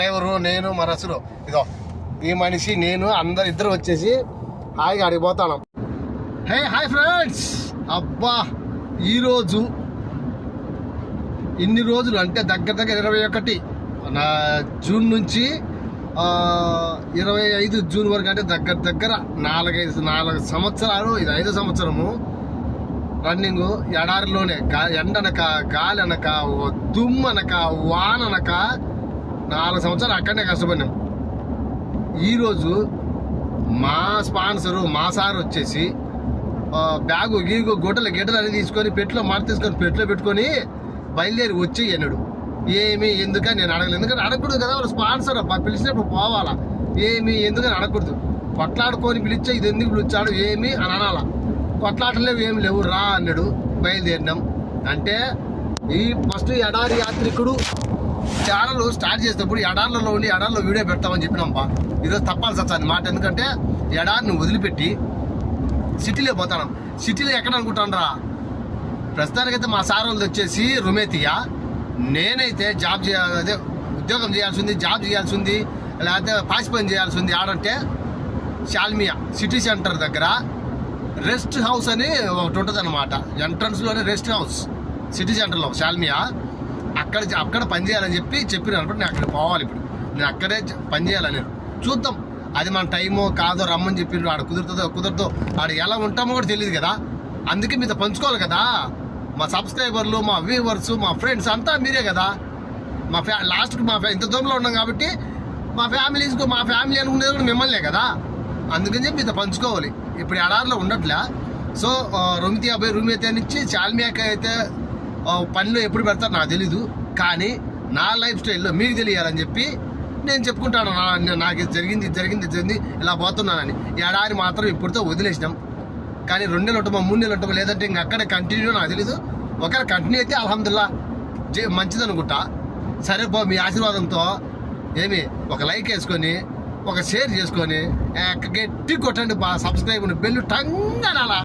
Driver నేను మా రసులు ఇదో ఈ మనిషి నేను ఇద్దరు వచ్చేసి హాయిగా అడిగి పోతాను. Hi friends. అబ్బా ఈరోజు ఇన్ని రోజులు అంటే దగ్గర 21 జూన్ నుంచి 25 జూన్ వరకు అంటే దగ్గర 4 సంవత్సరాలు. ఇది 5వ సంవత్సరము రన్నింగ్. ఎడారిలోనే ఎండనక గాలి అనక దుమ్ము అనక వాన అనక 4 సంవత్సరాలు అక్కడనే కష్టపడినాం. ఈరోజు మా స్పాన్సరు మా సార్ వచ్చేసి బ్యాగు గీగు గుడ్డలు అనేది తీసుకొని పెట్టిలో తీసుకొని పెట్టిలో పెట్టుకొని బయలుదేరి వచ్చి అన్నాడు. ఏమి ఎందుకని నేను అడగలేదు, ఎందుకంటే అడగకూడదు కదా, వాళ్ళు స్పాన్సర్ పిలిచినప్పుడు పోవాలా. ఏమి ఎందుకని అడగకూడదు, కొట్లాడుకొని పిలిచే ఇది ఎందుకు పిలిచాడు ఏమి అని అనాలా. కొట్లాటలేవు ఏమి లేవు రా అన్నాడు. బయలుదేరినాం. అంటే ఈ ఫస్ట్ ఎడారి యాత్రికుడు ఛానల్ స్టార్ట్ చేసేటప్పుడు ఎడార్లలో ఉండి ఎడార్లో వీడియో పెడతామని చెప్పినాంపా. ఈరోజు తప్పాల్సి వచ్చాను మాట, ఎందుకంటే ఎడారిని వదిలిపెట్టి సిటీలో పోతాను. సిటీలో ఎక్కడ అనుకుంటాను రా, ప్రస్తుతానికైతే మా సార్ వాళ్ళది వచ్చేసి రుమేతియా. నేనైతే జాబ్ అదే ఉద్యోగం చేయాల్సి ఉంది, జాబ్ చేయాల్సి ఉంది, లేకపోతే పాసి పని చేయాల్సి ఉంది. ఆడంటే షాల్మియా సిటీ సెంటర్ దగ్గర రెస్ట్ హౌస్ అని ఒకటి ఉంటుంది అనమాట. ఎంట్రన్స్లోనే రెస్ట్ హౌస్ సిటీ సెంటర్లో షాల్మియా. అక్కడ పని చేయాలని చెప్పిన అనుకుంటే నేను అక్కడికి పోవాలి. ఇప్పుడు నేను అక్కడే పని చేయాలని చూద్దాం. అది మన టైమో కాదో రమ్మని చెప్పి ఆడ కుదురుతుందో ఆడ ఎలా ఉంటామో కూడా తెలియదు కదా. అందుకే మీతో పంచుకోవాలి కదా. మా సబ్స్క్రైబర్లు, మా వ్యూవర్స్, మా ఫ్రెండ్స్ అంతా మీరే కదా. మా లాస్ట్కి ఇంత దూరంలో ఉన్నాం కాబట్టి మా ఫ్యామిలీ అనుకునేది కూడా మిమ్మల్నే కదా. అందుకని చెప్పి మీతో పంచుకోవాలి. ఇప్పుడు ఎడారిలో ఉండట్లే. సో రూమియా నుంచి షాల్మియాకి అయితే పనిలో ఎప్పుడు పెడతారు నాకు తెలీదు, కానీ నా లైఫ్ స్టైల్లో మీకు తెలియాలని చెప్పి నేను చెప్పుకుంటాను. నాకు జరిగింది ఇలా పోతున్నానని. ఎడారి మాత్రం ఇప్పుడుతో వదిలేసినాం. కానీ 2 నెలలు ఉంటామో 3 నెలలు ఉంటామో లేదంటే ఇంక అక్కడే కంటిన్యూ నాకు తెలీదు. ఒకవేళ కంటిన్యూ అయితే అల్హమ్దుల్లా మంచిది అనుకుంటా. సరే మీ ఆశీర్వాదంతో ఒక లైక్ వేసుకొని ఒక షేర్ చేసుకొని గట్టి కొట్టండి. Subscribe bell టంగనాలా.